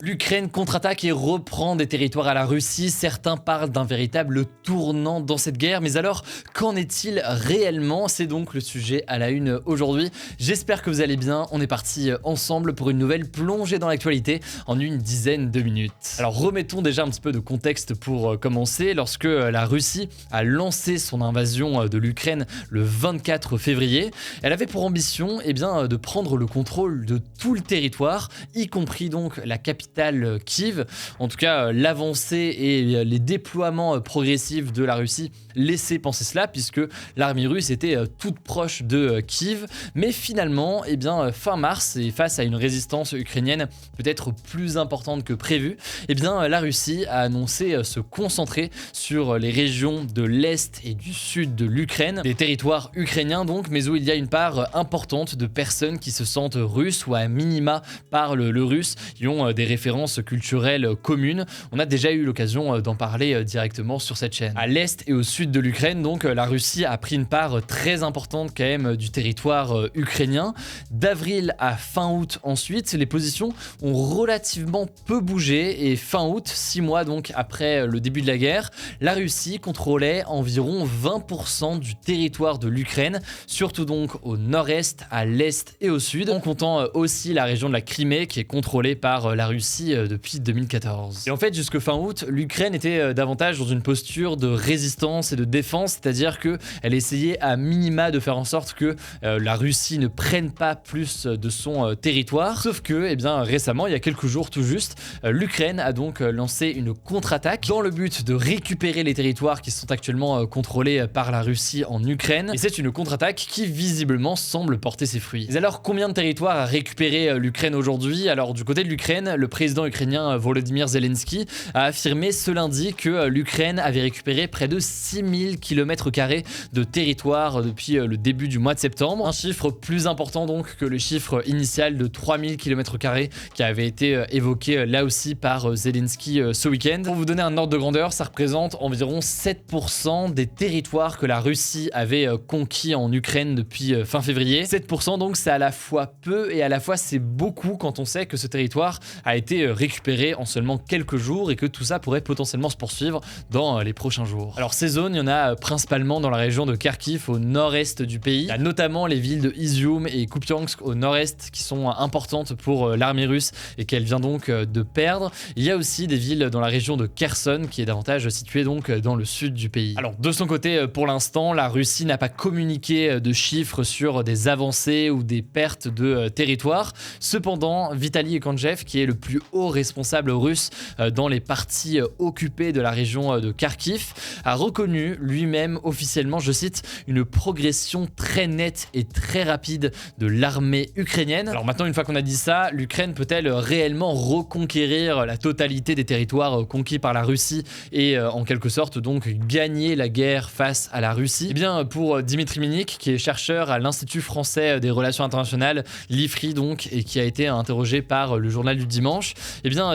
L'Ukraine contre-attaque et reprend des territoires à la Russie. Certains parlent d'un véritable tournant dans cette guerre. Mais alors, qu'en est-il réellement? C'est donc le sujet à la une aujourd'hui. J'espère que vous allez bien. On est parti ensemble pour une nouvelle plongée dans l'actualité en une dizaine de minutes. Alors remettons déjà un petit peu de contexte pour commencer. Lorsque la Russie a lancé son invasion de l'Ukraine le 24 février, elle avait pour ambition de prendre le contrôle de tout le territoire, y compris donc la capitale Kiev. En tout cas, l'avancée et les déploiements progressifs de la Russie laissaient penser cela, puisque l'armée russe était toute proche de Kiev. Mais finalement, fin mars, et face à une résistance ukrainienne peut-être plus importante que prévu, la Russie a annoncé se concentrer sur les régions de l'Est et du Sud de l'Ukraine, des territoires ukrainiens donc, mais où il y a une part importante de personnes qui se sentent russes ou à minima parlent le russe, qui ont des références culturelles communes. On a déjà eu l'occasion d'en parler directement sur cette chaîne. À l'Est et au Sud de l'Ukraine, donc, la Russie a pris une part très importante quand même du territoire ukrainien. D'avril à fin août ensuite, les positions ont relativement peu bougé et fin août, 6 mois donc après le début de la guerre, la Russie contrôlait environ 20% du territoire de l'Ukraine, surtout donc au nord-est, à l'est et au sud, en comptant aussi la région de la Crimée qui est contrôlée par la Russie depuis 2014. Et en fait, jusque fin août, l'Ukraine était davantage dans une posture de résistance et de défense, c'est-à-dire qu'elle essayait à minima de faire en sorte que la Russie ne prenne pas plus de son territoire. Sauf que, récemment, il y a quelques jours tout juste, l'Ukraine a donc lancé une contre-attaque dans le but de récupérer les territoires qui sont actuellement contrôlés par la Russie en Ukraine. Et c'est une contre-attaque qui visiblement semble porter ses fruits. Mais alors, combien de territoires a récupéré l'Ukraine aujourd'hui? Alors, du côté de l'Ukraine, le président ukrainien Volodymyr Zelensky a affirmé ce lundi que l'Ukraine avait récupéré près de 6000 km² de territoire depuis le début du mois de septembre. Un chiffre plus important donc que le chiffre initial de 3000 km² qui avait été évoqué là aussi par Zelensky ce week-end. Pour vous donner un ordre de grandeur, ça représente environ 7% des territoires que la Russie avait conquis en Ukraine depuis fin février. 7% donc c'est à la fois peu et à la fois c'est beaucoup quand on sait que ce territoire a été récupéré en seulement quelques jours et que tout ça pourrait potentiellement se poursuivre dans les prochains jours. Alors ces zones, il y en a principalement dans la région de Kharkiv au nord-est du pays. Il y a notamment les villes de Izium et Kupiansk au nord-est qui sont importantes pour l'armée russe et qu'elle vient donc de perdre. Il y a aussi des villes dans la région de Kherson qui est davantage située donc dans le sud du pays. Alors de son côté, pour l'instant, la Russie n'a pas communiqué de chiffres sur des avancées ou des pertes de territoire. Cependant, Vitaly Ekandjev, qui est le plus haut responsable russe dans les parties occupées de la région de Kharkiv, a reconnu lui-même officiellement, je cite, une progression très nette et très rapide de l'armée ukrainienne. Alors maintenant, une fois qu'on a dit ça, l'Ukraine peut-elle réellement reconquérir la totalité des territoires conquis par la Russie et en quelque sorte donc gagner la guerre face à la Russie? Eh bien, pour Dimitri Minik, qui est chercheur à l'Institut français des relations internationales, l'IFRI donc, et qui a été interrogé par le journal du dimanche,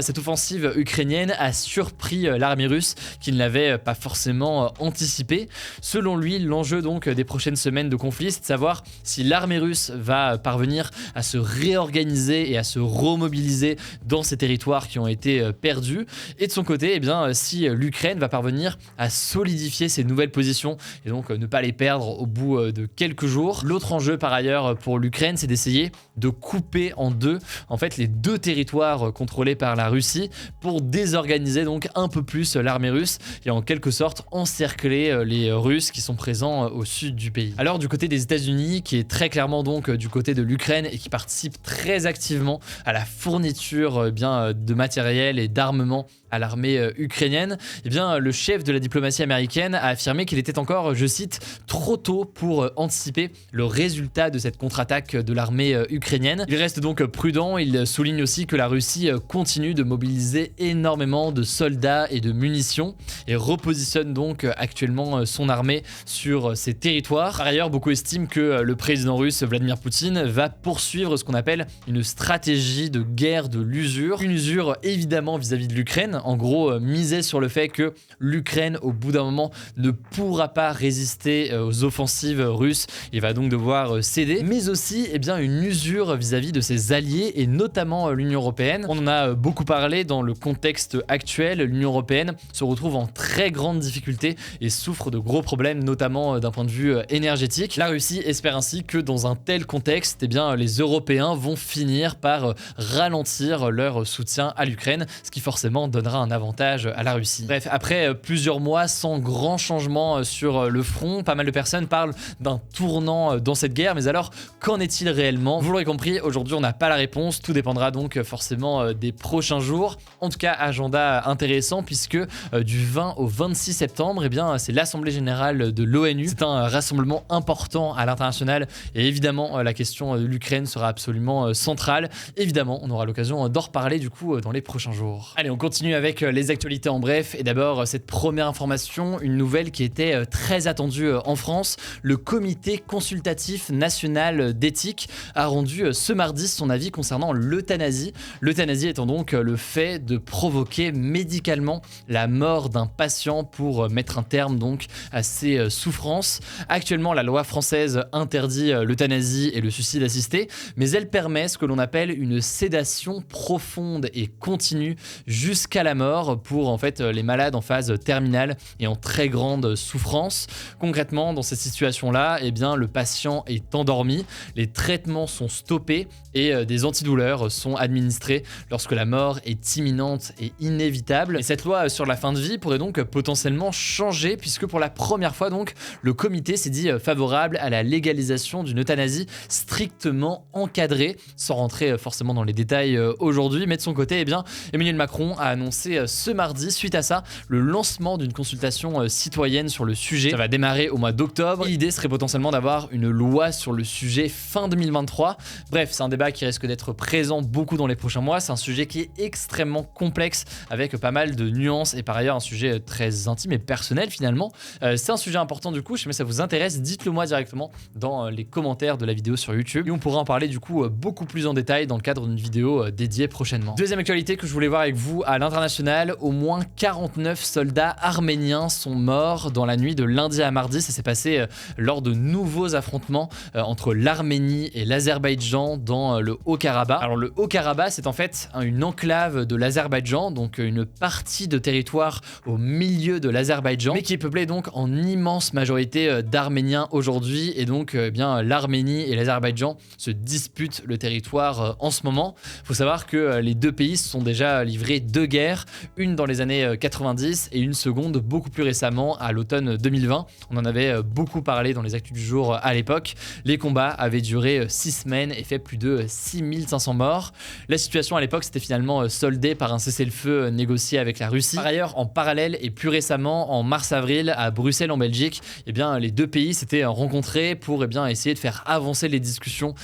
cette offensive ukrainienne a surpris l'armée russe qui ne l'avait pas forcément anticipé. Selon lui, l'enjeu donc des prochaines semaines de conflit, c'est de savoir si l'armée russe va parvenir à se réorganiser et à se remobiliser dans ces territoires qui ont été perdus. Et de son côté, si l'Ukraine va parvenir à solidifier ses nouvelles positions et donc ne pas les perdre au bout de quelques jours. L'autre enjeu par ailleurs pour l'Ukraine, c'est d'essayer de couper en deux en fait les deux territoires contrôlés par la Russie pour désorganiser donc un peu plus l'armée russe et en quelque sorte encercler les Russes qui sont présents au sud du pays. Alors du côté des États-Unis, qui est très clairement donc du côté de l'Ukraine et qui participe très activement à la fourniture de matériel et d'armement à l'armée ukrainienne, le chef de la diplomatie américaine a affirmé qu'il était encore, je cite, trop tôt pour anticiper le résultat de cette contre-attaque de l'armée ukrainienne. Il reste donc prudent, il souligne aussi que la Russie continue de mobiliser énormément de soldats et de munitions et repositionne donc actuellement son armée sur ces territoires. Par ailleurs, beaucoup estiment que le président russe Vladimir Poutine va poursuivre ce qu'on appelle une stratégie de guerre de l'usure. Une usure évidemment vis-à-vis de l'Ukraine, en gros miser sur le fait que l'Ukraine au bout d'un moment ne pourra pas résister aux offensives russes et va donc devoir céder, mais aussi une usure vis-à-vis de ses alliés et notamment l'Union européenne. On en a beaucoup parlé dans le contexte actuel. L'Union européenne se retrouve en très grande difficulté et souffre de gros problèmes, notamment d'un point de vue énergétique. La Russie espère ainsi que dans un tel contexte, eh bien, les Européens vont finir par ralentir leur soutien à l'Ukraine, ce qui forcément donnera un avantage à la Russie. Bref, après plusieurs mois sans grand changement sur le front, pas mal de personnes parlent d'un tournant dans cette guerre, mais alors qu'en est-il réellement? Vous l'aurez compris, aujourd'hui on n'a pas la réponse, tout dépendra donc forcément des prochains jours. En tout cas, agenda intéressant puisque du 20 au 26 septembre, eh bien, c'est l'Assemblée Générale de l'ONU. C'est un rassemblement important à l'international et évidemment la question de l'Ukraine sera absolument centrale. Évidemment, on aura l'occasion d'en reparler du coup dans les prochains jours. Allez, on continue avec les actualités en bref et d'abord cette première information, une nouvelle qui était très attendue en France. Le comité consultatif national d'éthique a rendu ce mardi son avis concernant l'euthanasie. L'euthanasie étant donc le fait de provoquer médicalement la mort d'un patient pour mettre un terme donc à ses souffrances. Actuellement, la loi française interdit l'euthanasie et le suicide assisté, mais elle permet ce que l'on appelle une sédation profonde et continue jusqu'à la mort pour en fait les malades en phase terminale et en très grande souffrance. Concrètement, dans cette situation-là, eh bien, le patient est endormi, les traitements sont stoppés et des antidouleurs sont administrés lorsque la mort est imminente et inévitable. Et cette loi sur la fin de vie pourrait donc potentiellement changer puisque pour la première fois donc le comité s'est dit favorable à la légalisation d'une euthanasie strictement encadrée, sans rentrer forcément dans les détails aujourd'hui, mais de son côté, eh bien, Emmanuel Macron a annoncé ce mardi, suite à ça, le lancement d'une consultation citoyenne sur le sujet. Ça va démarrer au mois d'octobre. L'idée serait potentiellement d'avoir une loi sur le sujet fin 2023. Bref, c'est un débat qui risque d'être présent beaucoup dans les prochains mois. C'est un sujet qui est extrêmement complexe avec pas mal de nuances et par ailleurs un sujet très intime et personnel finalement. C'est un sujet important du coup, si jamais ça vous intéresse, dites-le moi directement dans les commentaires de la vidéo sur YouTube et on pourra en parler du coup beaucoup plus en détail dans le cadre d'une vidéo dédiée prochainement. Deuxième actualité que je voulais voir avec vous à l'international, au moins 49 soldats arméniens sont morts dans la nuit de lundi à mardi. Ça s'est passé lors de nouveaux affrontements entre l'Arménie et l'Azerbaïdjan dans le Haut-Karabakh. Alors le Haut-Karabakh, c'est en fait une enclave de l'Azerbaïdjan, donc une partie de territoire au milieu de l'Azerbaïdjan, mais qui est peuplée donc en immense majorité d'Arméniens aujourd'hui, et donc eh bien l'Arménie et l'Azerbaïdjan se disputent le territoire en ce moment. Il faut savoir que les deux pays se sont déjà livrés deux guerres, une dans les années 90 et une seconde beaucoup plus récemment à l'automne 2020. On en avait beaucoup parlé dans les actus du jour à l'époque. Les combats avaient duré 6 semaines et fait plus de 6500 morts. La situation à l'époque s'était finalement soldée par un cessez-le-feu négocié avec la Russie. Par ailleurs, en parallèle et plus récemment, en mars-avril, à Bruxelles en Belgique, eh bien, les deux pays s'étaient rencontrés pour essayer de faire avancer les discussions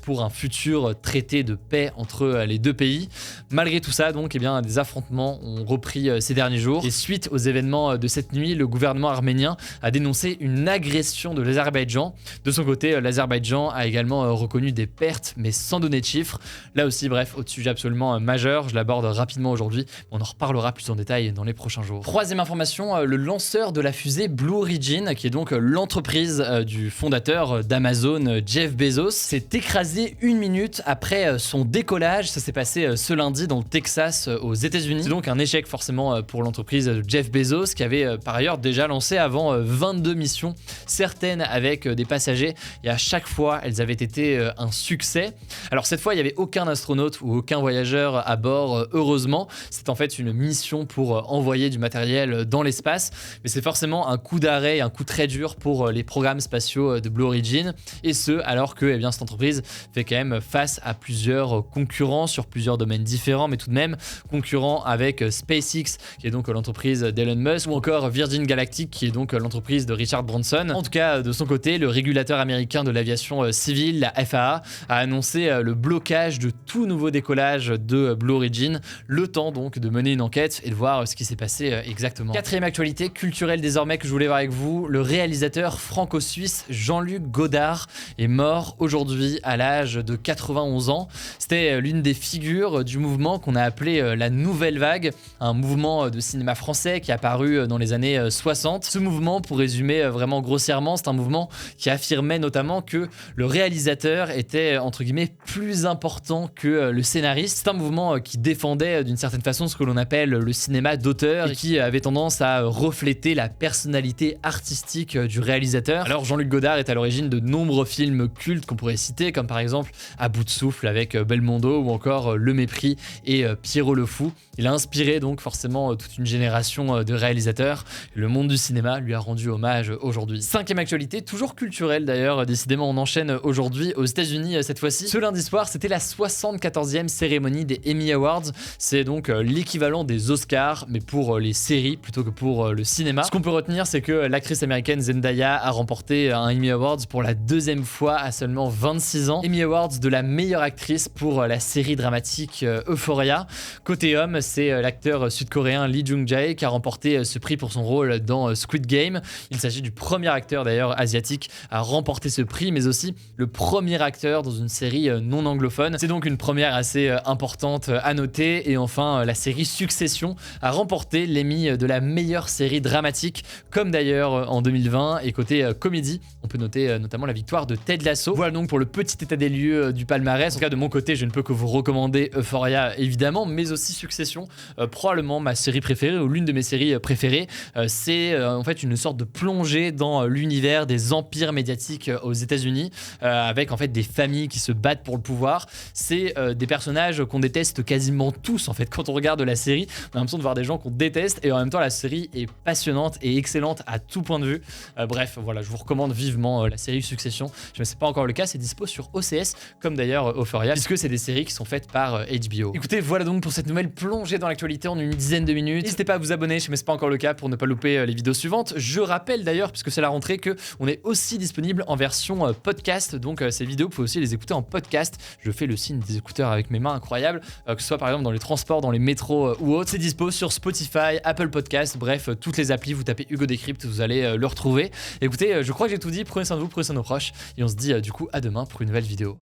pour un futur traité de paix entre les deux pays. Malgré tout ça, donc, eh bien, des affrontements ont repris ces derniers jours. Et suite aux événements de cette nuit, le gouvernement arménien a dénoncé une agression de l'Azerbaïdjan. De son côté, l'Azerbaïdjan a également reconnu des pertes, mais sans donner de chiffres. Là aussi, bref, autre sujet absolument majeur. Je l'aborde rapidement aujourd'hui. On en reparlera plus en détail dans les prochains jours. Troisième information, le lanceur de la fusée Blue Origin, qui est donc l'entreprise du fondateur d'Amazon, Jeff Bezos, s'est écrasé 1 minute après son décollage. Ça s'est passé ce lundi dans le Texas aux États-Unis. C'est donc un échec forcément pour l'entreprise de Jeff Bezos, qui avait par ailleurs déjà lancé avant 22 missions, certaines avec des passagers, et à chaque fois elles avaient été un succès. Alors cette fois il n'y avait aucun astronaute ou aucun voyageur à bord, heureusement. C'est en fait une mission pour envoyer du matériel dans l'espace, mais c'est forcément un coup d'arrêt, un coup très dur pour les programmes spatiaux de Blue Origin, et ce alors que cette entreprise fait quand même face à plusieurs concurrents sur plusieurs domaines différents, mais tout de même concurrents avec SpaceX, qui est donc l'entreprise d'Elon Musk, ou encore Virgin Galactic, qui est donc l'entreprise de Richard Branson. En tout cas, de son côté, le régulateur américain de l'aviation civile, la FAA, a annoncé le blocage de tout nouveau décollage de Blue Origin, le temps donc de mener une enquête et de voir ce qui s'est passé exactement. Quatrième actualité culturelle désormais que je voulais voir avec vous, le réalisateur franco-suisse Jean-Luc Godard est mort aujourd'hui à l'âge de 91 ans. C'était l'une des figures du mouvement qu'on a appelé la Nouvelle Vague, un mouvement de cinéma français qui est apparu dans les années 60. Ce mouvement, pour résumer vraiment grossièrement, c'est un mouvement qui affirmait notamment que le réalisateur était entre guillemets plus important que le scénariste. scénaristes. C'est un mouvement qui défendait d'une certaine façon ce que l'on appelle le cinéma d'auteur et qui avait tendance à refléter la personnalité artistique du réalisateur. Alors Jean-Luc Godard est à l'origine de nombreux films cultes qu'on pourrait citer, comme par exemple À bout de souffle avec Belmondo ou encore Le Mépris et Pierrot le Fou. Il a inspiré donc forcément toute une génération de réalisateurs. Le monde du cinéma lui a rendu hommage aujourd'hui. Cinquième actualité, toujours culturelle d'ailleurs, décidément on enchaîne aujourd'hui aux États-Unis cette fois-ci. Ce lundi soir, c'était la 74e cérémonie des Emmy Awards. C'est donc l'équivalent des Oscars, mais pour les séries plutôt que pour le cinéma. Ce qu'on peut retenir, c'est que l'actrice américaine Zendaya a remporté un Emmy Awards pour la deuxième fois à seulement 26 ans. Emmy Awards de la meilleure actrice pour la série dramatique Euphoria. Côté homme, c'est l'acteur sud-coréen Lee Jung-jae qui a remporté ce prix pour son rôle dans Squid Game. Il s'agit du premier acteur d'ailleurs asiatique à remporter ce prix, mais aussi le premier acteur dans une série non anglophone. C'est donc une première assez importante à noter. Et enfin, la série Succession a remporté l'Emmy de la meilleure série dramatique, comme d'ailleurs en 2020. Et côté comédie, on peut noter notamment la victoire de Ted Lasso. Voilà donc pour le petit état des lieux du palmarès. En tout cas, de mon côté, je ne peux que vous recommander Euphoria évidemment, mais aussi Succession, probablement ma série préférée ou l'une de mes séries préférées. C'est en fait une sorte de plongée dans l'univers des empires médiatiques aux États-Unis, avec en fait des familles qui se battent pour le pouvoir. C'est des personnages qu'on déteste quasiment tous en fait. Quand on regarde la série, on a l'impression de voir des gens qu'on déteste et en même temps la série est passionnante et excellente à tout point de vue. Bref, voilà, je vous recommande vivement la série Succession. Je ne sais pas encore le cas, c'est dispo sur OCS comme d'ailleurs Euphoria, puisque c'est des séries qui sont faites par HBO. Écoutez, voilà donc pour cette nouvelle plongée dans l'actualité en une dizaine de minutes. N'hésitez pas à vous abonner, je ne sais pas encore le cas, pour ne pas louper les vidéos suivantes. Je rappelle d'ailleurs, puisque c'est la rentrée, que on est aussi disponible en version podcast. Donc ces vidéos, vous pouvez aussi les écouter en podcast. Je fais le signe des écouteurs avec mes mains, incroyable, que ce soit par exemple dans les transports, dans les métros ou autres. C'est dispo sur Spotify, Apple Podcast, bref, toutes les applis. Vous tapez Hugo Décrypte, vous allez le retrouver. Écoutez, je crois que j'ai tout dit. Prenez soin de vous, prenez soin de nos proches, et on se dit du coup à demain pour une nouvelle vidéo.